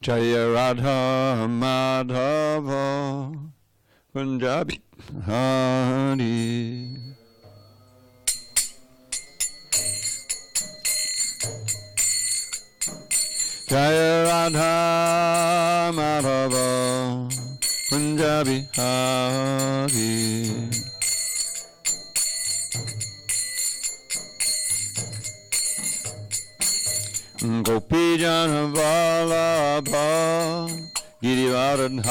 Jaya Radha Madhava Punjabi Hari. Jaya Radha Madhava Punjabi Hari. Gopi Jana Vallabha Girivardhari.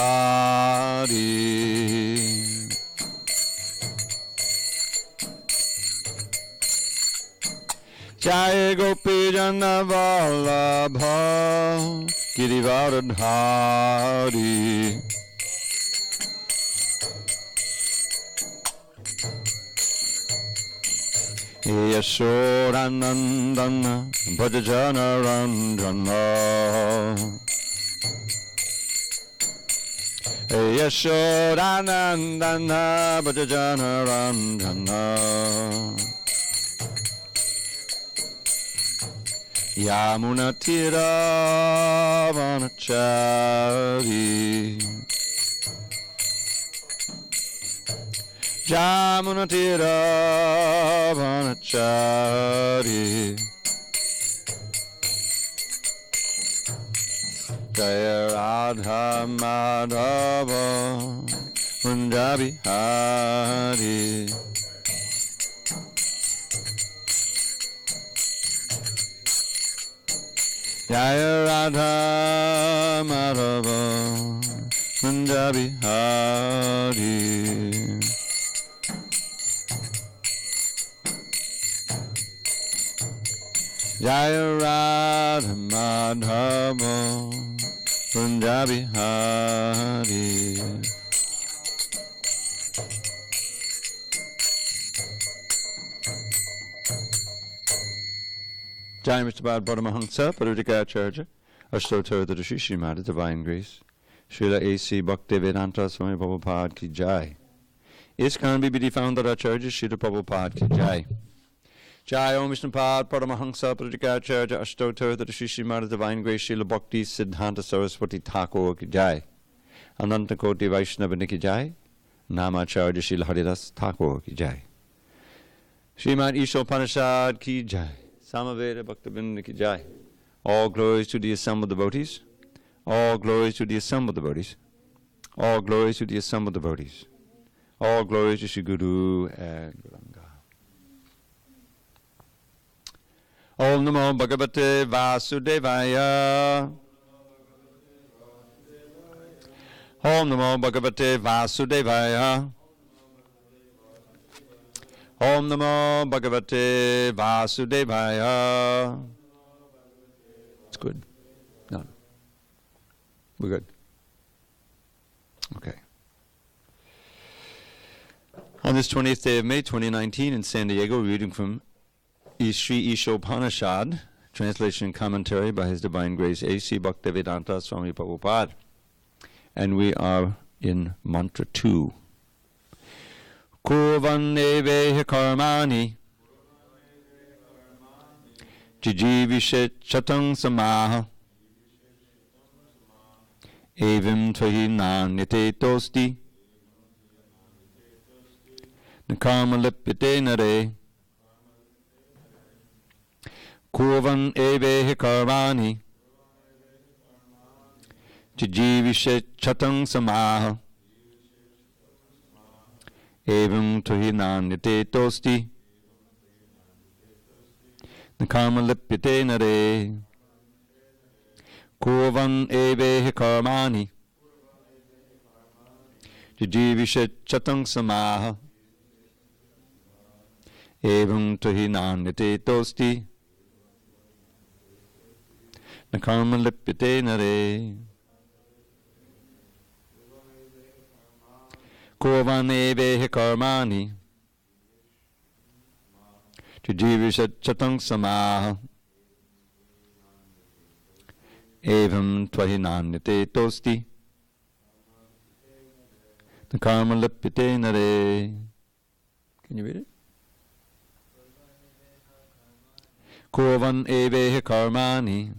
Jaya Gopi Jana Vallabha Girivardhari. Yashodanandana Bhajajana Ranjana. Yashodanandana Bhajajana Ranjana. Yamuna Tira Vanachari. Jamunatira Vanachari. Jaya Radha Madhava Punjabi Hari. Jaya Radha Madhava Punjabi Hari. Jaya Radha Madhava Punjabi Hari. Jai Mr. Bhagavata-Dharma, Parudikacharya, Ashtottara Rishi Srimad Divine Grace, Srila A.C. Bhaktivedanta Swami Prabhupada Ki Jai. ISKCON BBD Founder Acharya Srila Prabhupada Ki Jai. Jai Om Vishnupad Paramahansa Pradikacharya Ashtottara Rishi Srimad Divine Grace Srila Bhakti Siddhanta Saraswati Thakur Ki Jai. Ananta Koti Vaishnava Ki Jai. Namacharya Srila Haridas Thakur Ki Jai. Srimad Isopanisad Ki Jai. Samaveda Bhaktivinoda Ki Jai. All glories to the assembled devotees. All glories to the assembled devotees. All glories to the assembled devotees. All glories to Shri Guru and Gauranga. Om Namo Bhagavate Vasudevaya. Om Namo Bhagavate Vasudevaya. Om Namo Bhagavate Vasudevaya. It's good. No. We're good. Okay. On this 20th day of May 2019 in SanDiego, reading from Sri Isopanisad, translation and commentary by His Divine Grace A.C. Bhaktivedanta Swami Prabhupada. And we are in Mantra 2. Kurvaneve karmani jijivishet chatang samaha evim tvahi nanyate tosti nakama lipite nare. Kurvan eve karmani jijivishet chatang samaha evam tuhi nanyate tosti nakama lipite nare. Kurvan eve karmani jijivishet chatang samaha evam tuhi nanyate tosti nakama lipite nare. Kurvan eve karmani jijivishat chatang samaha evam tvahi nanyate tosti nakama lipite nare. Can you read it? Kurvan eve karmani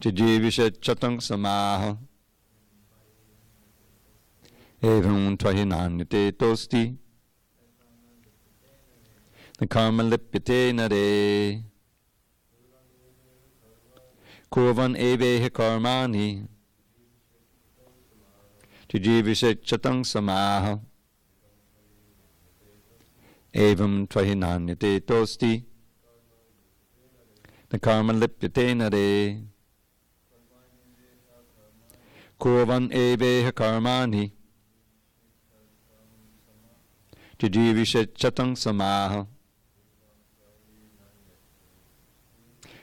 Jijivishet chatang samaha evam tvahinanyate tosti the karma lipyate nare kurvan evehe karmani jijivishet chatang samaha evam tvahinanyate tosti the karma lipyate nare kurvan eveha karmani jijivishet chatang samaha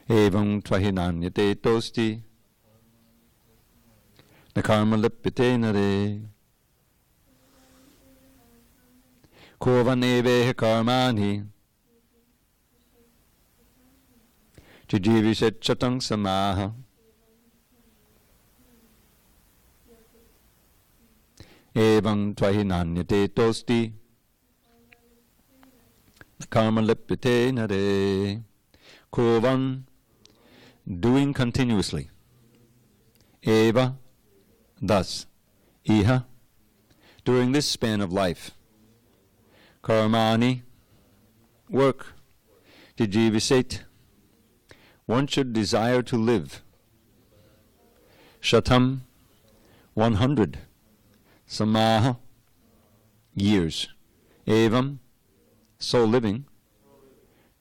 evam tvahinanyate tosti the karma lipyate nare kurvan eveha karmani jijivishet chatang samaha evam tvahinanyate tosti karma lipyate nare kurvan, doing continuously, eva, thus, iha, during this span of life, karmani, work, jijiviset, one should desire to live, shatam, 100, samaha, years, evam, so living,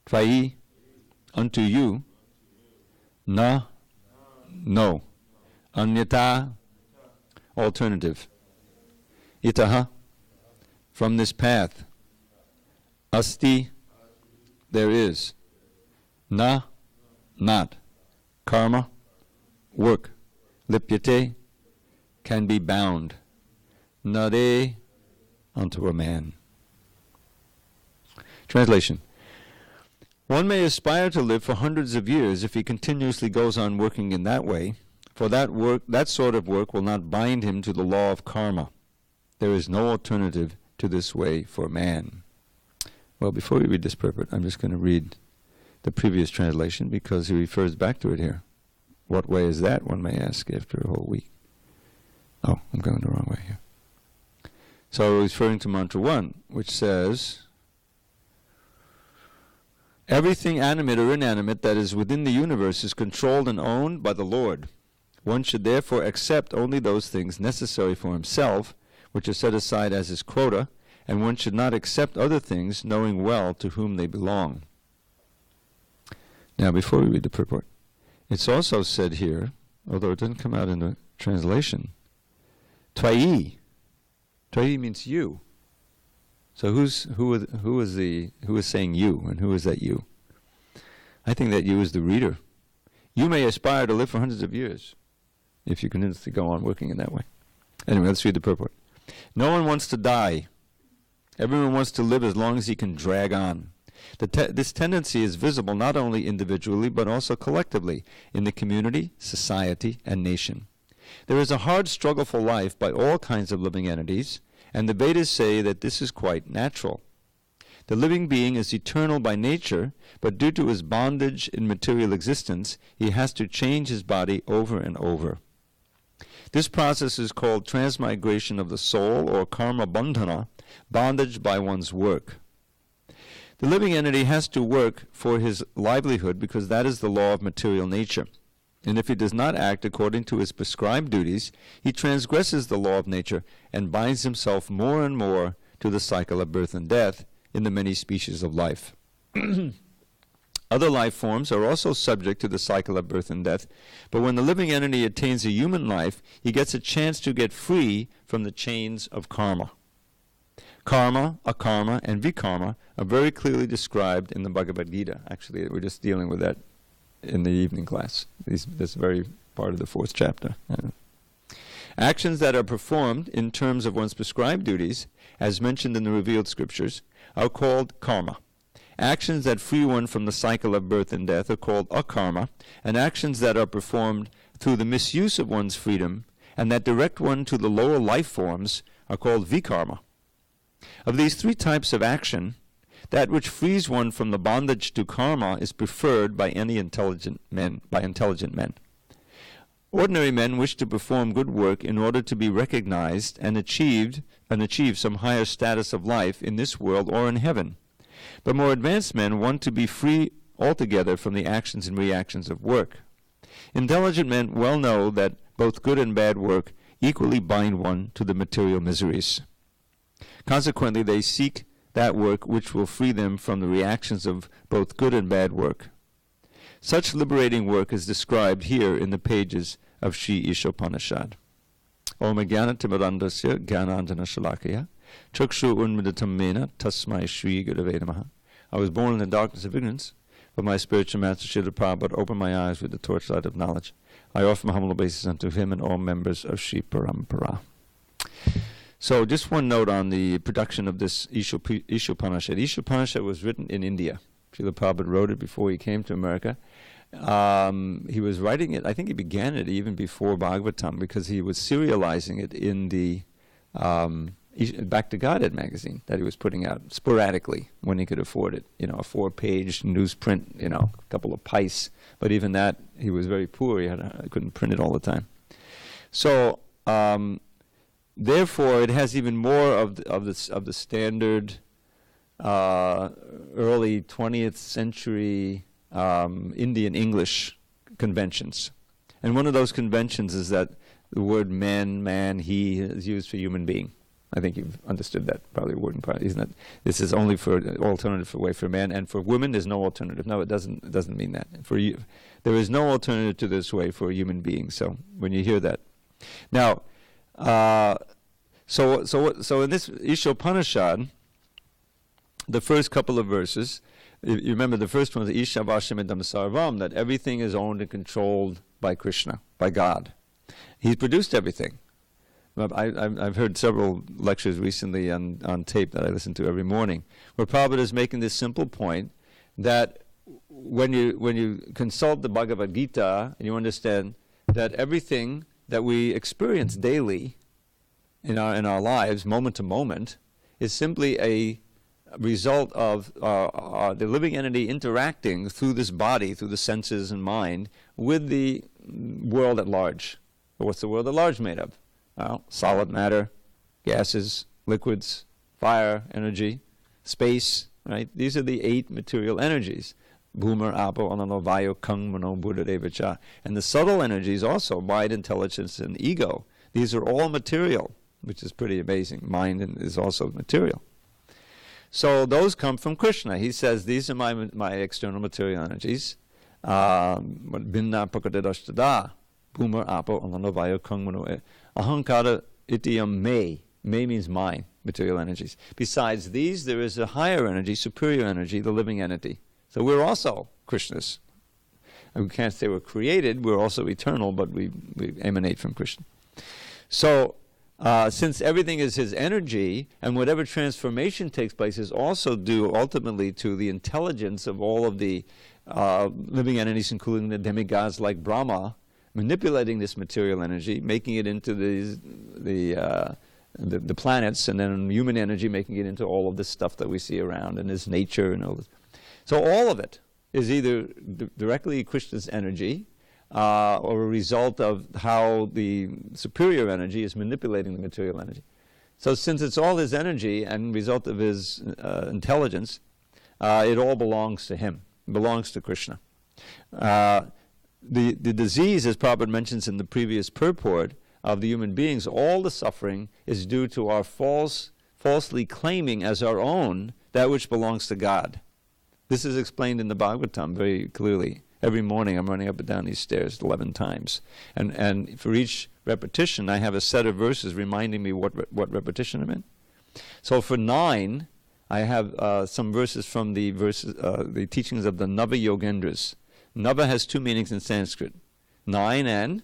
tvai, unto you, na, no, anyata, alternative, itaha, from this path, asti, there is, na, not, karma, work, lipyate, can be bound, nare, unto a man. Translation. One may aspire to live for hundreds of years if he continuously goes on working in that way, for that sort of work will not bind him to the law of karma. There is no alternative to this way for man. Well, before we read this purport, I'm just going to read the previous translation because he refers back to it here. What way is that, one may ask, after a whole week? Oh, I'm going the wrong way here. So referring to mantra 1, which says, everything animate or inanimate that is within the universe is controlled and owned by the Lord. One should therefore accept only those things necessary for himself, which are set aside as his quota, and one should not accept other things, knowing well to whom they belong. Now, before we read the purport, it's also said here, although it doesn't come out in the translation, tvai. Tvai means you. So who is saying you, and who is that you? I think that you is the reader. You may aspire to live for hundreds of years if you continue to go on working in that way. Anyway, let's read the purport. No one wants to die. Everyone wants to live as long as he can drag on. This tendency is visible not only individually but also collectively in the community, society, and nation. There is a hard struggle for life by all kinds of living entities, and the Vedas say that this is quite natural. The living being is eternal by nature, but due to his bondage in material existence, he has to change his body over and over. This process is called transmigration of the soul, or karma bandhana, bondage by one's work. The living entity has to work for his livelihood because that is the law of material nature. And if he does not act according to his prescribed duties, he transgresses the law of nature and binds himself more and more to the cycle of birth and death in the many species of life. Other life forms are also subject to the cycle of birth and death, but when the living entity attains a human life, he gets a chance to get free from the chains of karma. Karma, akarma, and vikarma are very clearly described in the Bhagavad-Gita. Actually, we're just dealing with that in the evening class. This very part of the 4th chapter. Actions that are performed in terms of one's prescribed duties, as mentioned in the revealed scriptures, are called karma. Actions that free one from the cycle of birth and death are called akarma, and actions that are performed through the misuse of one's freedom and that direct one to the lower life forms are called vikarma. Of these 3 types of action, that which frees one from the bondage to karma is preferred by intelligent men. Ordinary men wish to perform good work in order to be recognized and achieve some higher status of life in this world or in heaven. But more advanced men want to be free altogether from the actions and reactions of work. Intelligent men well know that both good and bad work equally bind one to the material miseries. Consequently, they seek that work which will free them from the reactions of both good and bad work. Such liberating work is described here in the pages of Sri Isopanisad. Om Jnana-timirandasya Jnananjana-shalakaya Chakshu Unmidatam Mena Tasmai Shri Gurave Namaha. I was born in the darkness of ignorance, but my spiritual master Srila Prabhupada opened my eyes with the torchlight of knowledge. I offer my humble obeisance unto him and all members of Sri Parampara. So just one note on the production of this Isopanisad. Isopanisad was written in India. Srila Prabhupada wrote it before he came to America. He was writing it, I think he began it even before Bhagavatam, because he was serializing it in the Back to Godhead magazine that he was putting out sporadically when he could afford it. You know, a 4-page newsprint, you know, a couple of pice. But even that, he was very poor. He couldn't print it all the time. So, therefore, it has even more of the standard early 20th century Indian English conventions. And one of those conventions is that the word man, he is used for human being. I think you've understood that, probably word and part, isn't it? This is only for alternative way for man, and for women there's no alternative. No, it doesn't mean that. For you, there is no alternative to this way for a human being. So when you hear that, now, so in this Isopanisad, the first couple of verses, you remember the first one is Isha Vashamidam Sarvam, that everything is owned and controlled by Krishna, by God. He's produced everything. I've heard several lectures recently on tape that I listen to every morning, where Prabhupada is making this simple point that when you consult the Bhagavad Gita and you understand that everything that we experience daily in our lives, moment to moment, is simply a result of the living entity interacting through this body, through the senses and mind, with the world at large. What's the world at large made of? Well, solid matter, gases, liquids, fire, energy, space, right? These are the 8 material energies. Bhumar, Apo, Anano, Vayu, Kang, Mano, Buddha, Devacha. And the subtle energies also, mind, intelligence, and ego. These are all material, which is pretty amazing. Mind is also material. So those come from Krishna. He says, these are my external material energies. Binna pakadadashtada. Bhumar, Apo, Anano, Vayu, Kang, Mano, Ahankara itiyam me. Me means mine, material energies. Besides these, there is a higher energy, superior energy, the living entity. So we're also Krishnas. And we can't say we're created, we're also eternal, but we emanate from Krishna. So, since everything is his energy, and whatever transformation takes place is also due ultimately to the intelligence of all of the living entities, including the demigods like Brahma, manipulating this material energy, making it into the planets, and then human energy making it into all of this stuff that we see around, and this nature and all this. So all of it is either directly Krishna's energy, or a result of how the superior energy is manipulating the material energy. So since it's all his energy and result of his intelligence, it all belongs to him, belongs to Krishna. The disease, as Prabhupada mentions in the previous purport, of the human beings, all the suffering is due to our falsely claiming as our own that which belongs to God. This is explained in the Bhagavatam very clearly. Every morning I'm running up and down these stairs 11 times. And for each repetition I have a set of verses reminding me what repetition I'm in. So for 9, I have some verses from the teachings of the Nava Yogendras. Nava has 2 meanings in Sanskrit, 9 and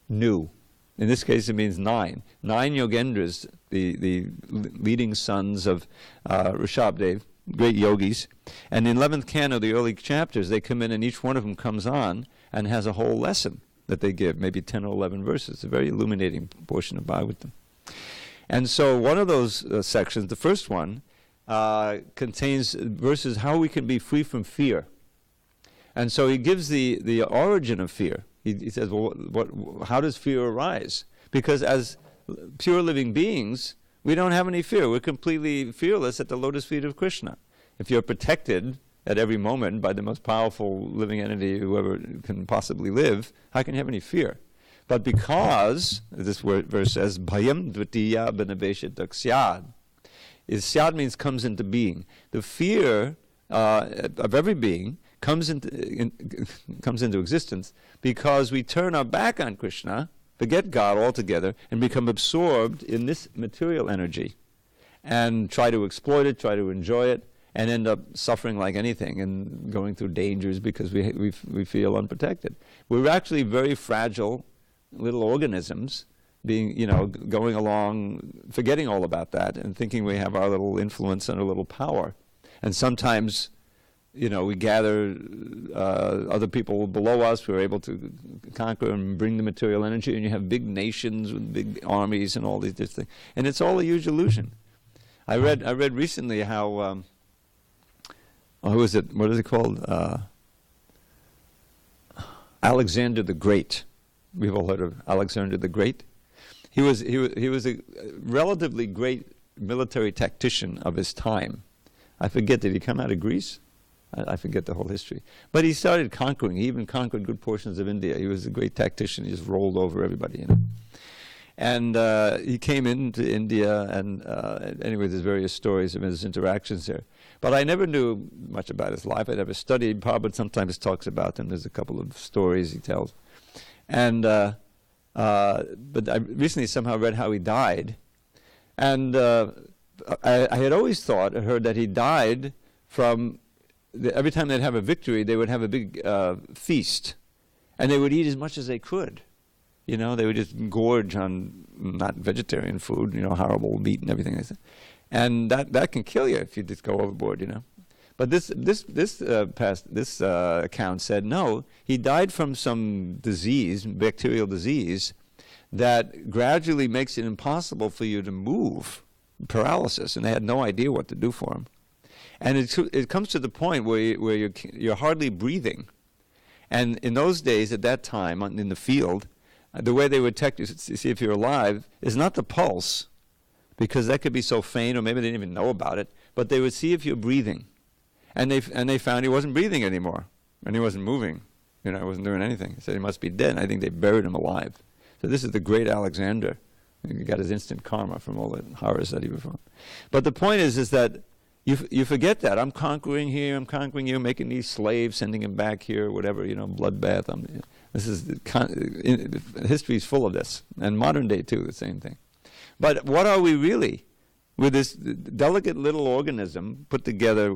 new. In this case it means 9. 9 Yogendras, the leading sons of Rishabdev, great yogis. And in 11th canto, the early chapters, they come in and each one of them comes on and has a whole lesson that they give, maybe 10 or 11 verses. It's a very illuminating portion of Bhagavatam. And so one of those sections, the first one, contains verses how we can be free from fear. And so he gives the origin of fear. He says, well, how does fear arise? Because as pure living beings, we don't have any fear. We're completely fearless at the lotus feet of Krishna. If you're protected at every moment by the most powerful living entity who ever can possibly live, how can you have any fear? But because, this verse says, bhayam dvitiya benaveshatak syad. Syad means comes into being. The fear of every being comes into existence because we turn our back on Krishna, forget God altogether, and become absorbed in this material energy and try to exploit it, try to enjoy it, and end up suffering like anything and going through dangers because we feel unprotected. We're actually very fragile little organisms being, going along, forgetting all about that and thinking we have our little influence and our little power. And sometimes, we gather other people below us who are able to conquer and bring the material energy, and you have big nations with big armies and all these things. And it's all a huge illusion. I read recently how, what is it called? Alexander the Great. We've all heard of Alexander the Great. He was a relatively great military tactician of his time. I forget, did he come out of Greece? I forget the whole history. But he started conquering. He even conquered good portions of India. He was a great tactician. He just rolled over everybody, And he came into India, and anyway, there's various stories of his interactions there. But I never knew much about his life. I never studied. Prabhupada sometimes talks about him. There's a couple of stories he tells. And but I recently somehow read how he died. And I had always heard that he died from, every time they'd have a victory, they would have a big feast. And they would eat as much as they could. They would just gorge on not vegetarian food, horrible meat and everything. And that can kill you if you just go overboard, But this account said, no, he died from some disease, bacterial disease, that gradually makes it impossible for you to move, paralysis, and they had no idea what to do for him. And it comes to the point where you're hardly breathing. And in those days, at that time, in the field, the way they would check you to see if you're alive is not the pulse, because that could be so faint, or maybe they didn't even know about it, but they would see if you're breathing. And they found he wasn't breathing anymore, and he wasn't moving. He wasn't doing anything. They said he must be dead. And I think they buried him alive. So this is the great Alexander. He got his instant karma from all the horrors that he performed. But the point is that you forget that. I'm conquering here, I'm conquering you, making these slaves, sending them back here, whatever, bloodbath. History is full of this, and modern day too, the same thing. But what are we really? With this delicate little organism put together,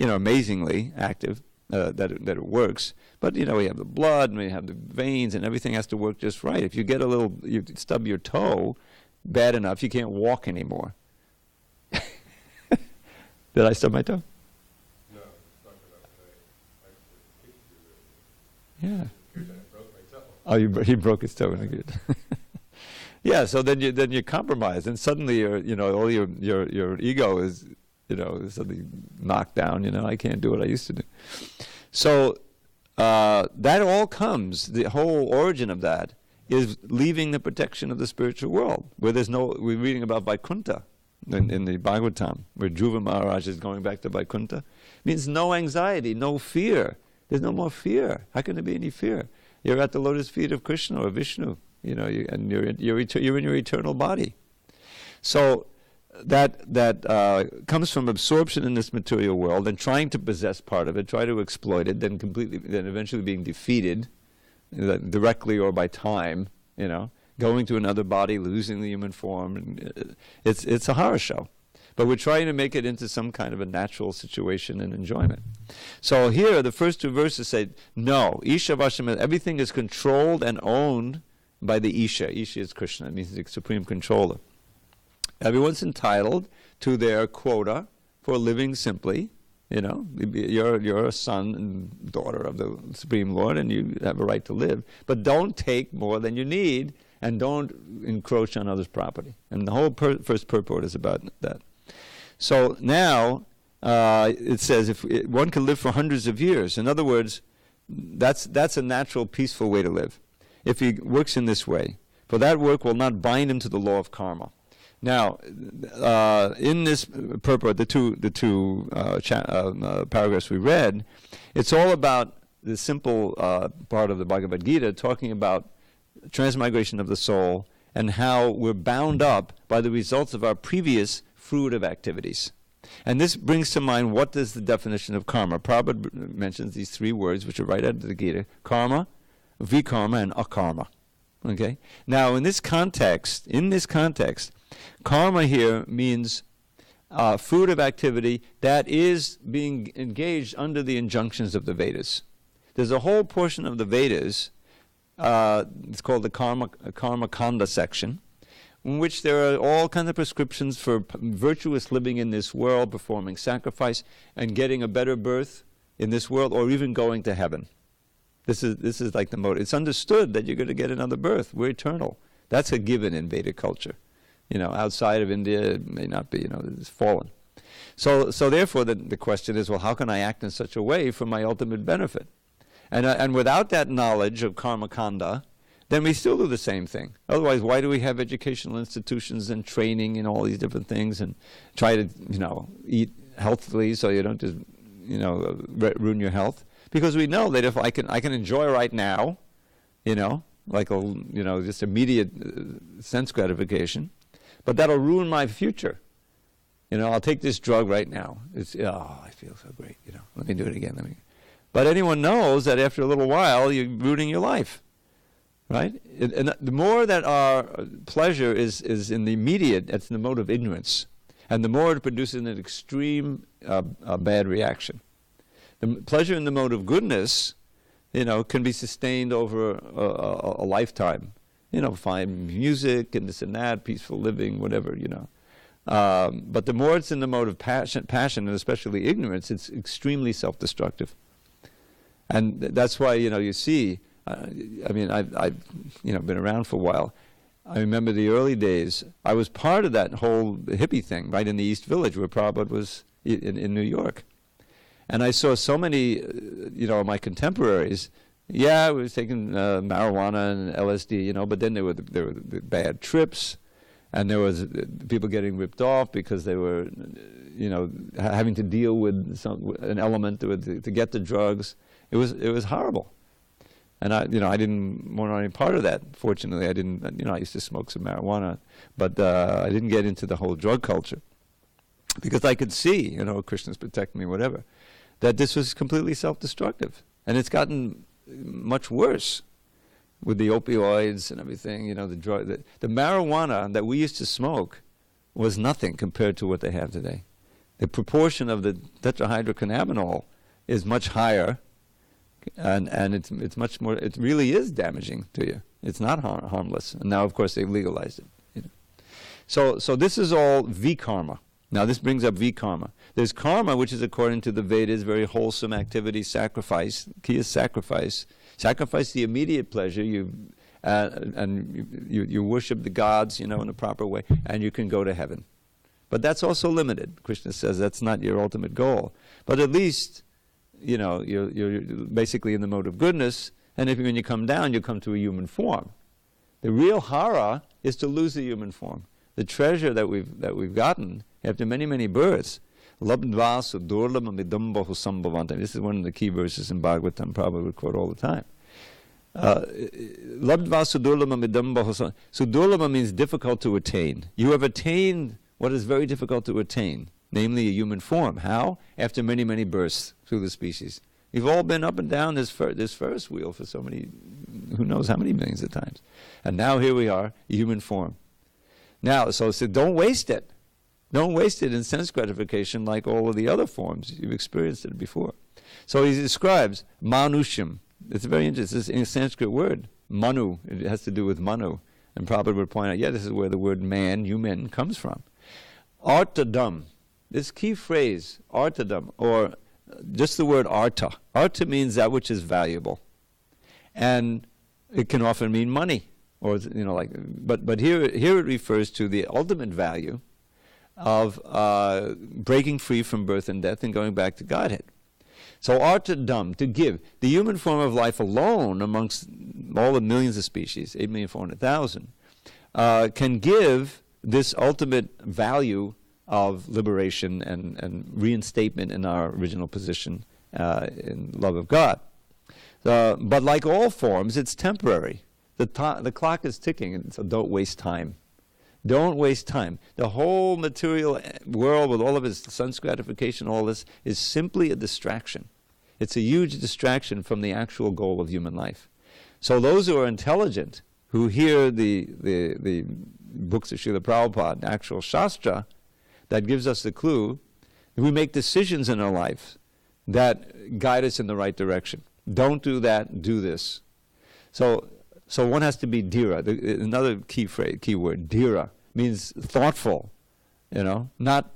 amazingly active, that it works. But, we have the blood, and we have the veins, and everything has to work just right. If you get you stub your toe bad enough, you can't walk anymore. Did I stub my toe? No, not enough. I kicked you. Yeah. I broke my toe. Oh, he broke his toe. Yeah, so then you compromise, and suddenly all your ego is suddenly knocked down. I can't do what I used to do. So that all comes. The whole origin of that is leaving the protection of the spiritual world, where we're reading about Vaikuntha in the Bhagavatam, where Dhruva Maharaj is going back to Vaikuntha. It means no anxiety, no fear. There's no more fear. How can there be any fear? You're at the lotus feet of Krishna or Vishnu, and you're in your eternal body. So that comes from absorption in this material world and trying to possess part of it, try to exploit it, then eventually being defeated, directly or by time, going to another body, losing the human form. It's a horror show. But we're trying to make it into some kind of a natural situation and enjoyment. So here, the first two verses say, no, Isha Vasham, everything is controlled and owned by the Isha. Isha is Krishna, it means the supreme controller. Everyone's entitled to their quota for living simply. You're a son and daughter of the Supreme Lord, and you have a right to live. But don't take more than you need, and don't encroach on others' property. And the whole first purport is about that. So now it says one can live for hundreds of years. In other words, That's a natural, peaceful way to live. If he works in this way, for that work will not bind him to the law of karma. Now, in this purport, the two paragraphs we read, it's all about the simple part of the Bhagavad Gita, talking about transmigration of the soul and how we're bound up by the results of our previous fruitive activities. And this brings to mind, what is the definition of karma? Prabhupada mentions these three words, which are right out of the Gita: karma, vikarma, and akarma. Okay? Now, in this context, karma here means fruitive activity that is being engaged under the injunctions of the Vedas. There's a whole portion of the Vedas, it's called the Karma Kanda section, in which there are all kinds of prescriptions for virtuous living in this world, performing sacrifice, and getting a better birth in this world, or even going to heaven. This is like the motive. It's understood that you're going to get another birth. We're eternal. That's a given in Vedic culture. Outside of India, it may not be. It's fallen. So therefore, the question is, well, how can I act in such a way for my ultimate benefit? And without that knowledge of karma kanda, then we still do the same thing. Otherwise, why do we have educational institutions and training and all these different things, and try to, eat healthily so you don't just, ruin your health? Because we know that if I can enjoy right now, just immediate sense gratification, but that'll ruin my future. I'll take this drug right now. I feel so great. Let me do it again. But anyone knows that after a little while, you're ruining your life, right? And the more that our pleasure is in the immediate, it's in the mode of ignorance, and the more it produces an extreme bad reaction. The pleasure in the mode of goodness, can be sustained over a lifetime. Fine music and this and that, peaceful living, whatever, But the more it's in the mode of passion, and especially ignorance, it's extremely self-destructive. And that's why, you see, I've been around for a while. I remember the early days. I was part of that whole hippie thing right in the East Village where Prabhupada was in New York. And I saw so many, my contemporaries, we was taking marijuana and LSD, but then there were the bad trips, and there was people getting ripped off because they were, having to deal with an element to get the drugs. It was horrible. And I didn't want any part of that. Fortunately, I didn't, I used to smoke some marijuana, but I didn't get into the whole drug culture. Because I could see, Krishna's protecting me, whatever, that this was completely self-destructive. And it's gotten much worse with the opioids and everything, the drug. The marijuana that we used to smoke was nothing compared to what they have today. The proportion of the tetrahydrocannabinol is much higher, and it's much more, it really is damaging to you. It's not harmless. And now, of course, they've legalized it. So this is all vikarma. Now this brings up vikarma. There's karma, which is according to the Vedas, very wholesome activity, sacrifice. Key is sacrifice. Sacrifice the immediate pleasure. You worship the gods, in a proper way, and you can go to heaven. But that's also limited. Krishna says that's not your ultimate goal. But at least, you're basically in the mode of goodness, and when you come down, you come to a human form. The real hara is to lose the human form. The treasure that we've gotten after many, many births. Labdva sudurlama midambahu sambhavantam. This is one of the key verses in Bhagavatam, Prabhupada would quote all the time. Labdva sudurlama midambahu sambhavantam. Sudurlama means difficult to attain. You have attained what is very difficult to attain, namely a human form. How? After many, many births through the species. We've all been up and down this Ferris wheel for so many, who knows how many millions of times. And now here we are, human form. Now, so don't waste it. Don't waste it in sense gratification like all of the other forms. You've experienced it before. So he describes manusham. It's very interesting. It's a Sanskrit word. Manu. It has to do with Manu. And Prabhupada would point out, this is where the word man, human, comes from. Artadam. This key phrase, artadam, or just the word arta. Arta means that which is valuable. And it can often mean money. Or, but here it refers to the ultimate value of breaking free from birth and death and going back to Godhead. So artadam, to give. The human form of life alone, amongst all the millions of species, 8,400,000, can give this ultimate value of liberation and reinstatement in our original position in love of God. But like all forms, it's temporary. The clock is ticking, so don't waste time. Don't waste time. The whole material world with all of its sense gratification, all this, is simply a distraction. It's a huge distraction from the actual goal of human life. So those who are intelligent, who hear the books of Srila Prabhupada, actual Shastra, that gives us the clue, we make decisions in our life that guide us in the right direction. Don't do that, do this. So one has to be dhira. Another key word, dhira, means thoughtful, not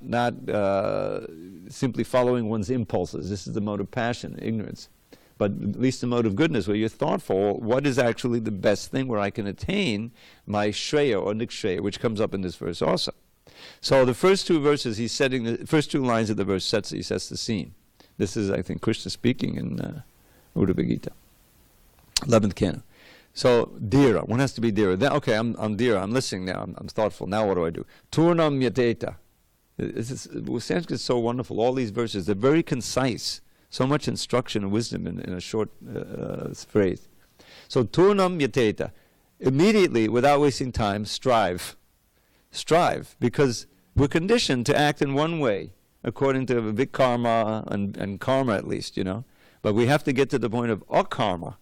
simply following one's impulses. This is the mode of passion, ignorance. But at least the mode of goodness, where you're thoughtful, what is actually the best thing where I can attain my shreya or nikshreya, which comes up in this verse also. So the first two verses, the first two lines of the verse he sets the scene. This is, I think, Krishna speaking in Uddhava Gita, 11th canto. So, dhira, one has to be dhira. Then, okay, I'm dhira, I'm listening now, I'm thoughtful. Now what do I do? Turnam yateta. Sanskrit is so wonderful. All these verses, they're very concise. So much instruction and wisdom in a short phrase. So, turnam yateta. Immediately, without wasting time, strive. Strive, because we're conditioned to act in one way, according to vikarma and karma at least, But we have to get to the point of akarma.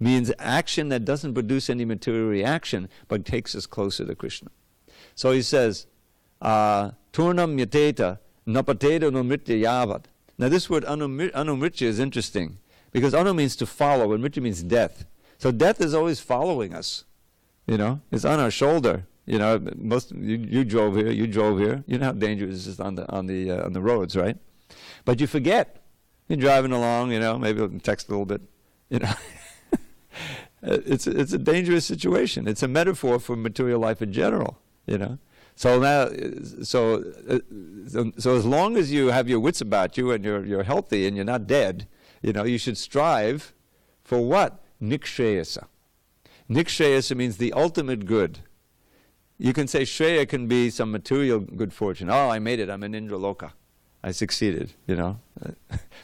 Means action that doesn't produce any material reaction, but takes us closer to Krishna. So he says, Turnam yateta napateta numritya yavat. Now this word anumritya is interesting, because anu means to follow, and mritya means death. So death is always following us. It's on our shoulder. You drove here, You know how dangerous it is on the roads, right? But you forget. You're driving along, maybe you'll text a little bit, It's a dangerous situation. It's a metaphor for material life in general, So now, so as long as you have your wits about you and you're healthy and you're not dead, you should strive for what? Nikshayasa. Nikshayasa means the ultimate good. You can say Shreya can be some material good fortune. Oh, I made it. I'm in Indraloka. I succeeded,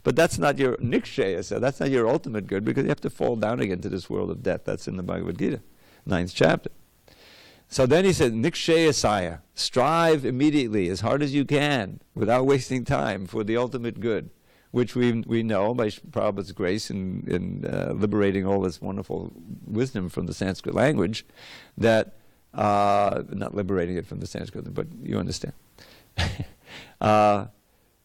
But that's not your nikshayasa, that's not your ultimate good, because you have to fall down again to this world of death. That's in the Bhagavad-Gita, 9th chapter. So then he said, nikshayasaya, strive immediately, as hard as you can, without wasting time, for the ultimate good, which we know by Prabhupada's grace in liberating all this wonderful wisdom from the Sanskrit language, that, not liberating it from the Sanskrit, but you understand.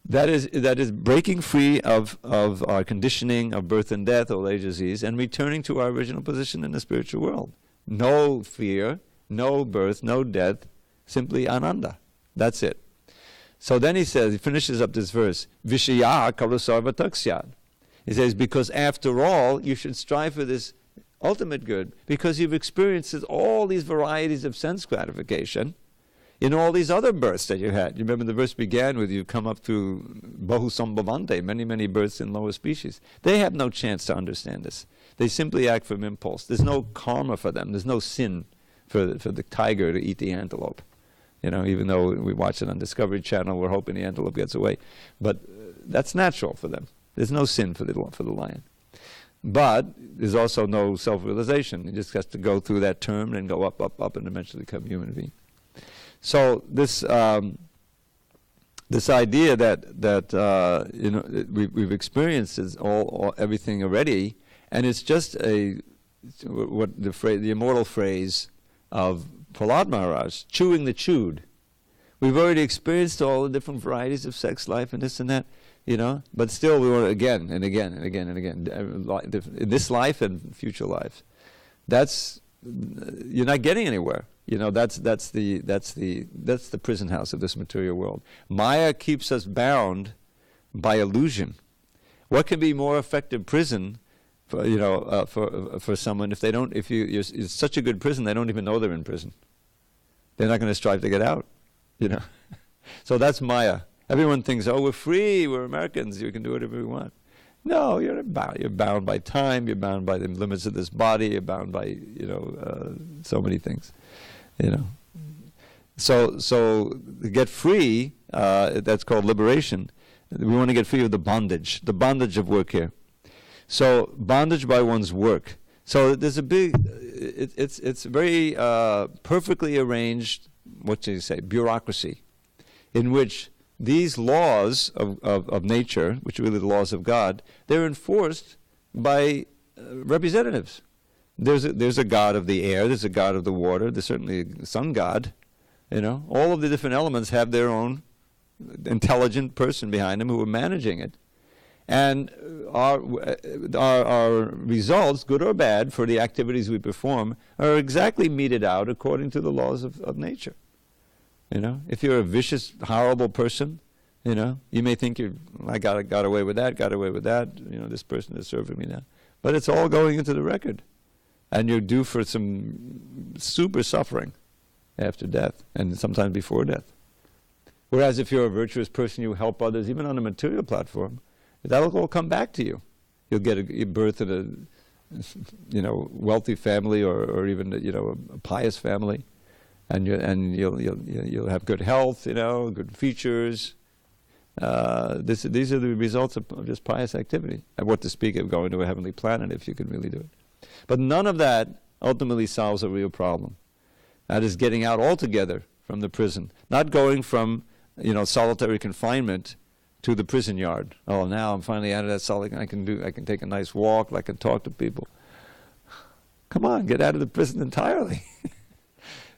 That is breaking free of our conditioning of birth and death, old age, disease, and returning to our original position in the spiritual world. No fear, no birth, no death, simply ananda. That's it. So then he finishes up this verse, Vishaya kalu sarva taksyad. He says, because after all, you should strive for this ultimate good, because you've experienced all these varieties of sense gratification in all these other births that you had. You remember the verse began with, you come up through bahu sambhavante, many, many births in lower species. They have no chance to understand this. They simply act from impulse. There's no karma for them. There's no sin for the tiger to eat the antelope. Even though we watch it on Discovery Channel, we're hoping the antelope gets away. But that's natural for them. There's no sin for the lion. But there's also no self-realization. He just has to go through that term and go up, up, up, and eventually become a human being. So this idea that we've experienced is everything already, and it's just the immortal phrase of Prahlad Maharaj, chewing the chewed. We've already experienced all the different varieties of sex life and this and that, but still we want it again and again and again and again in this life and future lives. You're not getting anywhere. That's the prison house of this material world. Maya keeps us bound by illusion. What can be more effective prison for someone if you're such a good prison they don't even know they're in prison. They're not going to strive to get out. So that's Maya. Everyone thinks, oh, we're free, we're Americans, we can do whatever we want. No, you're not bound. You're bound by time. You're bound by the limits of this body. You're bound by, so many things, So to get free, that's called liberation. We want to get free of the bondage of work here. So bondage by one's work. So there's a big, it's very perfectly arranged, what do you say, bureaucracy, in which these laws of nature, which are really the laws of God, they're enforced by representatives. There's a god of the air, there's a god of the water, there's certainly a sun god. All of the different elements have their own intelligent person behind them who are managing it. And our results, good or bad, for the activities we perform, are exactly meted out according to the laws of nature. If you're a vicious, horrible person, you may think I got away with that, this person is serving me now. But it's all going into the record. And you're due for some super suffering after death, and sometimes before death. Whereas if you're a virtuous person, you help others, even on a material platform, that'll all come back to you. You'll get a birth in a wealthy family, or even a pious family. And you'll have good health, good features. These are the results of just pious activity. And what to speak of going to a heavenly planet if you can really do it. But none of that ultimately solves a real problem. That is getting out altogether from the prison, not going from solitary confinement to the prison yard. Oh, now I'm finally out of that solitary. I can take a nice walk. I can talk to people. Come on, get out of the prison entirely.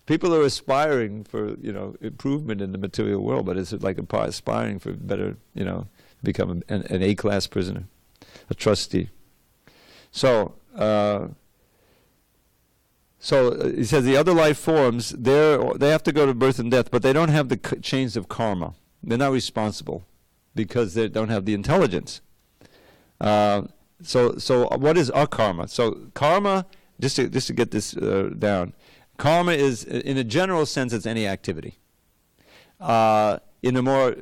People are aspiring for, improvement in the material world, but it's like aspiring for better, become an A-class prisoner, a trustee. So he says the other life forms, they have to go to birth and death, but they don't have the chains of karma. They're not responsible because they don't have the intelligence. So what is akarma? So karma, just to get this down, karma is, in a general sense, it's any activity. In a more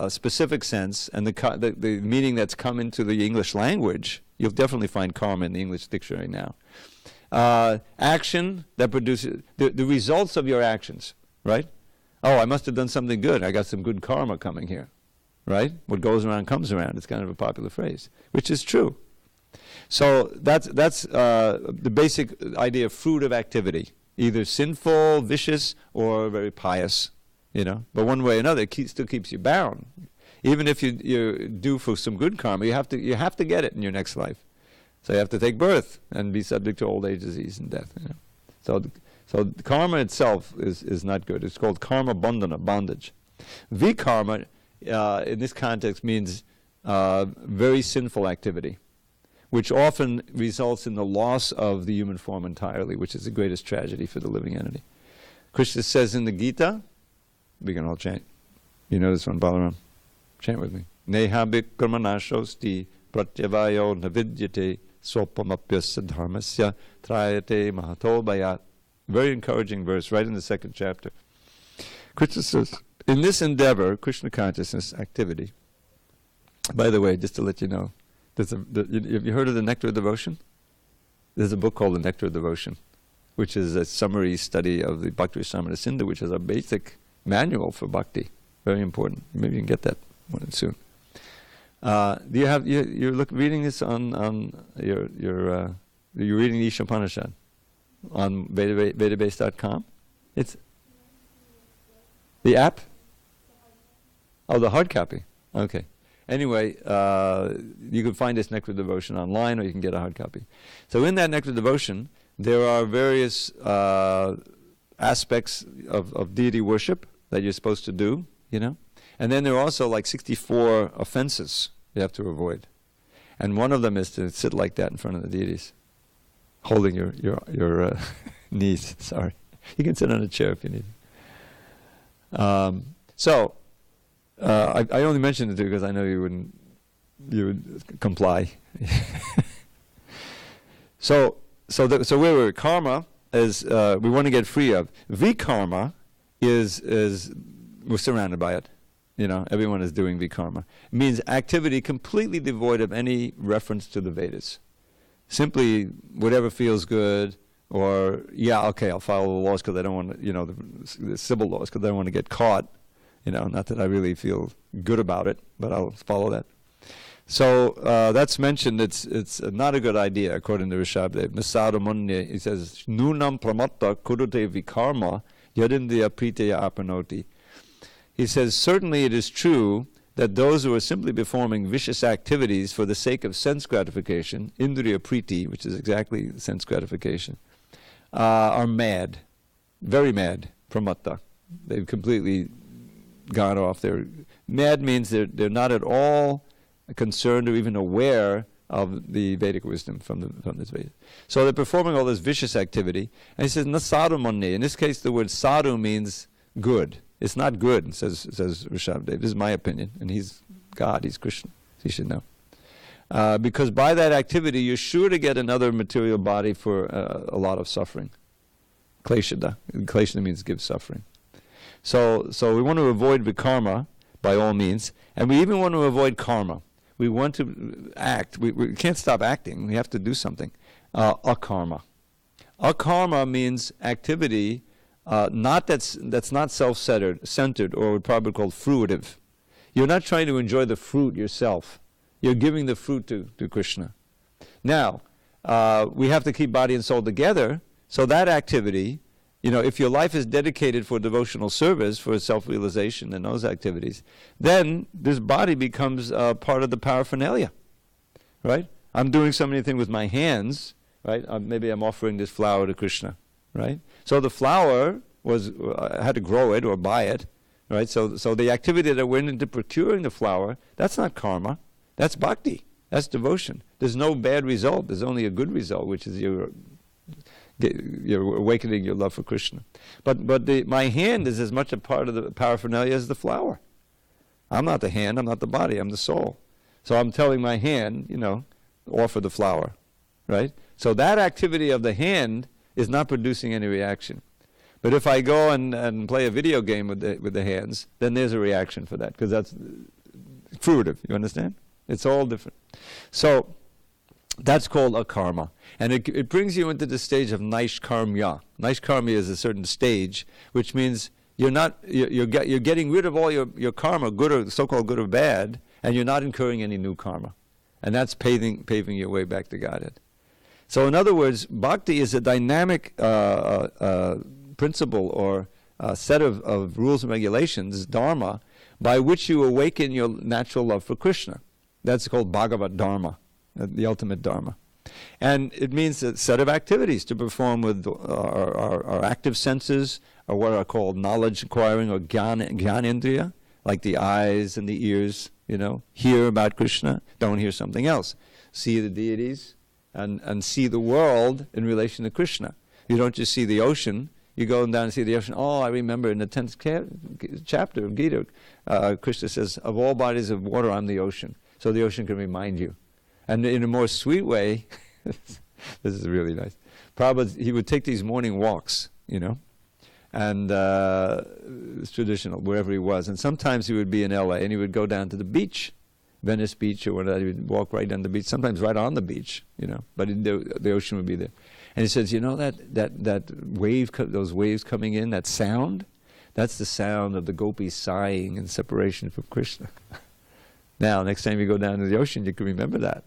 specific sense, and the meaning that's come into the English language, you'll definitely find karma in the English dictionary now. Action that produces the results of your actions, right? Oh, I must have done something good. I got some good karma coming here, right? What goes around comes around. It's kind of a popular phrase, which is true. So that's the basic idea of fruit of activity, either sinful, vicious, or very pious, But one way or another, it still keeps you bound. Even if you're due for some good karma, you have to get it in your next life. So you have to take birth and be subject to old age, disease, and death. So karma itself is not good. It's called karma bandhana, bondage. Vikarma, in this context, means very sinful activity, which often results in the loss of the human form entirely, which is the greatest tragedy for the living entity. Krishna says in the Gita, we can all chant. You know this one, Balaram. Chant with me. Neha bhikramanashosti pratyavayo navidyate swapamapyasya dharmasya trayate mahato bayat. Very encouraging verse, right in the second chapter. Krishna says, in this endeavor, Krishna consciousness activity, by the way, just to let you know, have you heard of the Nectar of Devotion? There's a book called the Nectar of Devotion, which is a summary study of the Bhakti-rasamrita Sindhu, which is a basic manual for bhakti. Very important. Maybe you can get that one soon. Do you have you're reading this on you're reading the Isopanisad on Vedabase.com? It's the app? Oh, the hard copy. Okay. Anyway, you can find this Nectar of Devotion online, or you can get a hard copy. So in that Nectar of Devotion, there are various aspects of deity worship that you're supposed to do, And then there are also like 64 offenses you have to avoid. And one of them is to sit like that in front of the deities, holding your knees. Sorry. You can sit on a chair if you need. I only mentioned it to you because I know you would comply. So where we're karma is we want to get free of. Vikarma is we're surrounded by it. everyone is doing vikarma. It means activity completely devoid of any reference to the Vedas. Simply whatever feels good, or, I'll follow the laws because I don't want to, the civil laws because I don't want to get caught. Not that I really feel good about it, but I'll follow that. So that's mentioned. It's not a good idea, according to Rishabdev. Masada Munni, he says, Nunam pramatta kurute vikarma yadindriya priteya apanoti. He says, certainly it is true that those who are simply performing vicious activities for the sake of sense gratification, indriya priti, which is exactly sense gratification, are mad, very mad, pramatta. They've completely gone off. Mad means they're not at all concerned or even aware of the Vedic wisdom from this Veda. So they're performing all this vicious activity. And he says, na sadhu manne. In this case, the word sadhu means good. It's not good, says Rishabdev. This is my opinion. And he's God, he's Krishna. He should know. Because by that activity, you're sure to get another material body for a lot of suffering. Kleshada. Kleshada means give suffering. So we want to avoid vikarma by all means. And we even want to avoid karma. We want to act. We can't stop acting. We have to do something. Akarma. Akarma means activity that's not self-centered or what probably called fruitive. You're not trying to enjoy the fruit yourself. You're giving the fruit to Krishna. Now, we have to keep body and soul together, so that activity, if your life is dedicated for devotional service, for self-realization and those activities, then this body becomes part of the paraphernalia, right? I'm doing so many things with my hands, right? Maybe I'm offering this flower to Krishna, right? So the flower I had to grow it or buy it, right? So the activity that went into procuring the flower, that's not karma, that's bhakti, that's devotion. There's no bad result, there's only a good result, which is you're awakening your love for Krishna. But my hand is as much a part of the paraphernalia as the flower. I'm not the hand, I'm not the body, I'm the soul. So I'm telling my hand, offer the flower, right? So that activity of the hand is not producing any reaction. But if I go and play a video game with the hands, then there's a reaction for that, because that's fruitive, you understand? It's all different. So that's called akarma. And it brings you into the stage of naishkarmya. Naishkarmya is a certain stage, which means you're getting rid of all your karma, good or so-called good or bad, and you're not incurring any new karma. And that's paving your way back to Godhead. So in other words, bhakti is a dynamic principle or set of rules and regulations, dharma, by which you awaken your natural love for Krishna. That's called Bhagavata-Dharma, the ultimate dharma. And it means a set of activities to perform with our active senses, or what are called knowledge acquiring, or gyanendriya, like the eyes and the ears, hear about Krishna, don't hear something else. See the deities, and see the world in relation to Krishna. You don't just see the ocean, you go down and see the ocean. Oh, I remember in the 10th chapter of Gita, Krishna says, of all bodies of water, I'm the ocean. So the ocean can remind you. And in a more sweet way, this is really nice, Prabhupada, he would take these morning walks, and it's traditional, wherever he was. And sometimes he would be in L.A., and he would go down to the beach, Venice Beach or whatever. He would walk right down the beach, sometimes right on the beach, but the ocean would be there. And he says, that wave, those waves coming in, that sound, that's the sound of the gopis sighing in separation from Krishna. Now, next time you go down to the ocean, you can remember that.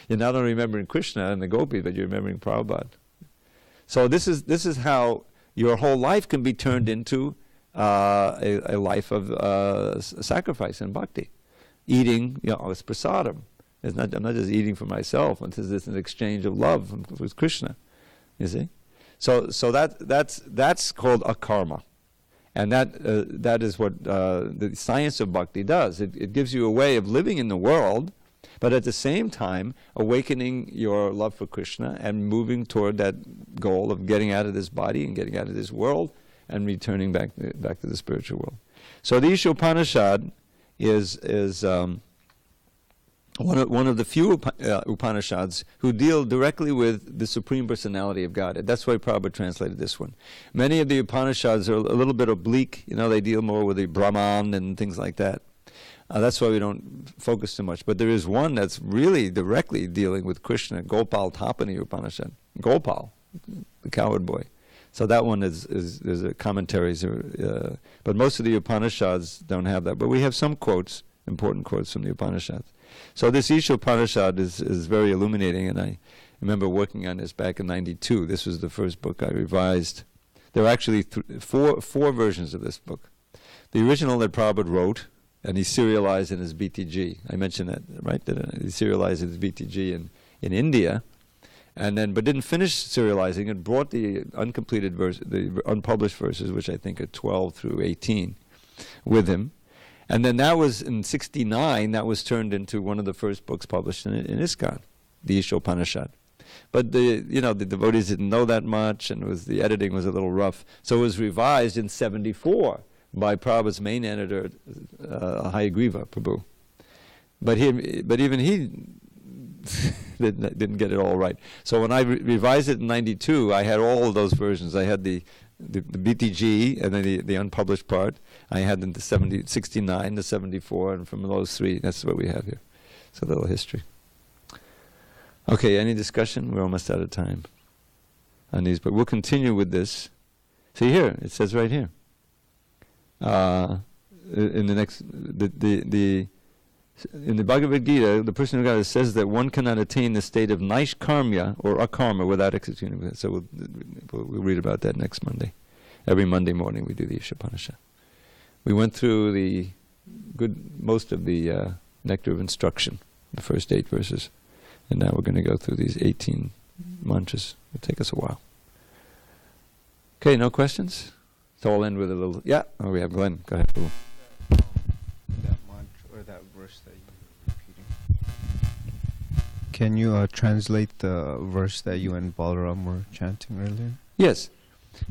You're not only remembering Krishna and the gopis, but you're remembering Prabhupada. So this is how your whole life can be turned into a life of sacrifice and bhakti. Eating, it's prasadam. I'm not just eating for myself. It's an exchange of love with Krishna. You see, so that's called akarma, and that is what the science of bhakti does. It gives you a way of living in the world, but at the same time awakening your love for Krishna and moving toward that goal of getting out of this body and getting out of this world and returning back to the spiritual world. So the Isopanisad is one of the few Upanishads who deal directly with the Supreme Personality of Godhead. That's why Prabhupada translated this one. Many of the Upanishads are a little bit oblique. They deal more with the Brahman and things like that. That's why we don't focus too much. But there is one that's really directly dealing with Krishna, Gopal Tapani Upanishad. Gopal, the cowherd boy. So that one is a commentaries. But most of the Upanishads don't have that. But we have some quotes, important quotes from the Upanishads. So this Isopanisad is very illuminating, and I remember working on this back in '92. This was the first book I revised. There are actually four versions of this book. The original that Prabhupada wrote, and he serialized in his BTG. I mentioned that, right? He serialized his BTG in India, and then but didn't finish serializing it. Brought the uncompleted the unpublished verses, which I think are 12 through 18, with him. And then that was in '69. That was turned into one of the first books published in ISKCON, the Isopanisad. But the devotees didn't know that much, and the editing was a little rough. So it was revised in '74 by Prabhupada's main editor, Dravida prabhu. But even he didn't get it all right. So when I revised it in '92, I had all of those versions. I had the BTG and then the unpublished part. I had the 69, the 74, and from those three, that's what we have here. It's a little history. Okay, any discussion? We're almost out of time on these, but we'll continue with this. See here, it says right here. In the next, in the Bhagavad Gita, the person who got it says that one cannot attain the state of Naishkarmya or Akarma without executing it. So we'll read about that next Monday. Every Monday morning we do the Isopanisad. We went through most of the Nectar of Instruction, the first 8 verses, and now we're going to go through these 18 mantras. It'll take us a while. Okay, no questions? So I'll end with a little, oh, we have Glenn. Go ahead, Prabhu. That mantra or that verse that you were repeating. Can you translate the verse that you and Balaram were chanting earlier? Yes.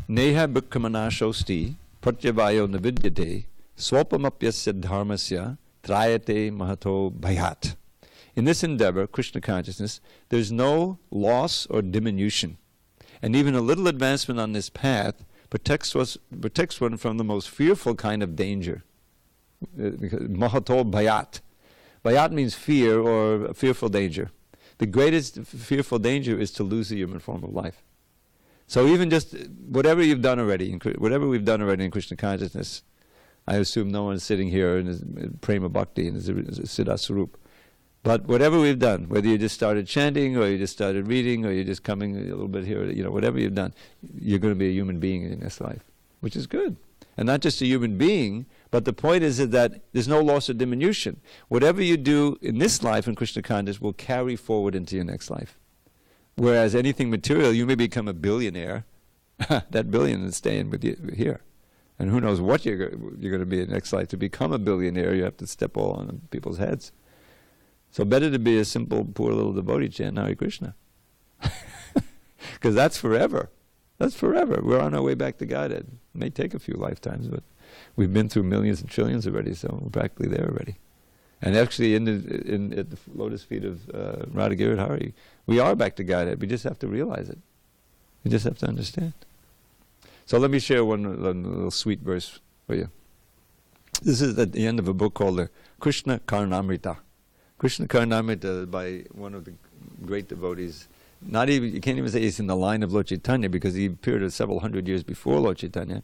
Neha bhikkamanashosti pratyavayo navidyate swapamapyasya dharmasya trayate mahato bhayat. In this endeavor, Krishna consciousness, there's no loss or diminution. And even a little advancement on this path protects one from the most fearful kind of danger. Mahato bhayat. Bhayat means fear or fearful danger. The greatest fearful danger is to lose the human form of life. So even just whatever we've done already in Krishna consciousness, I assume no one's sitting here in his prema bhakti in his siddha swarup. But whatever we've done, whether you just started chanting or you just started reading or you're just coming a little bit here, whatever you've done, you're going to be a human being in this life, which is good. And not just a human being, but the point is that there's no loss or diminution. Whatever you do in this life in Krishna consciousness will carry forward into your next life. Whereas anything material, you may become a billionaire. That billion is staying with you here. And who knows what you're going to be in the next life. To become a billionaire, you have to step all on people's heads. So better to be a simple, poor little devotee chant Hare Krishna. Because that's forever. That's forever. We're on our way back to Godhead. It may take a few lifetimes, but we've been through millions and trillions already, so we're practically there already. And actually, at the lotus feet of Radha Giridhari, we are back to Godhead. We just have to realize it. We just have to understand. So let me share one little sweet verse for you. This is at the end of a book called the Krishna Karnamrita. Krishna Karnamrita by one of the great devotees. You can't even say he's in the line of Lord Chaitanya because he appeared several hundred years before Lord Chaitanya.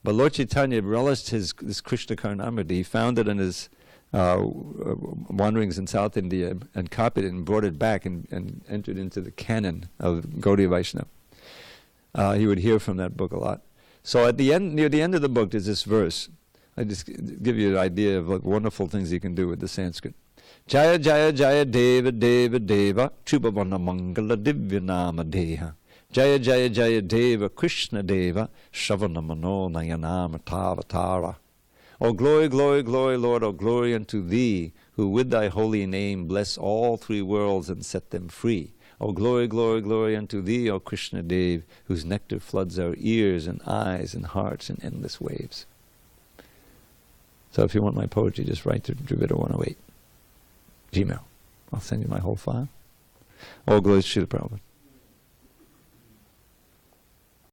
But Lord Chaitanya relished this Krishna Karnamrita. He found it in his wanderings in South India and copied it and brought it back and entered into the canon of Gaudiya Vaishnava. He would hear from that book a lot. So at the end, near the end of the book, there's this verse. I just give you an idea of what wonderful things you can do with the Sanskrit. Jaya Jaya Jaya Deva Deva Deva Chubhavana Mangala Divyanama Deha Jaya Jaya Jaya Deva Krishna Deva Shavana Mano Nayanama Tavatara. O glory, glory, glory, Lord, O glory unto Thee, who with Thy holy name bless all 3 worlds and set them free. O glory, glory, glory unto Thee, O Krishna Dev, whose nectar floods our ears and eyes and hearts in endless waves. So if you want my poetry, just write to Dravida 108. Gmail. I'll send you my whole file. All glories to Srila Prabhupada.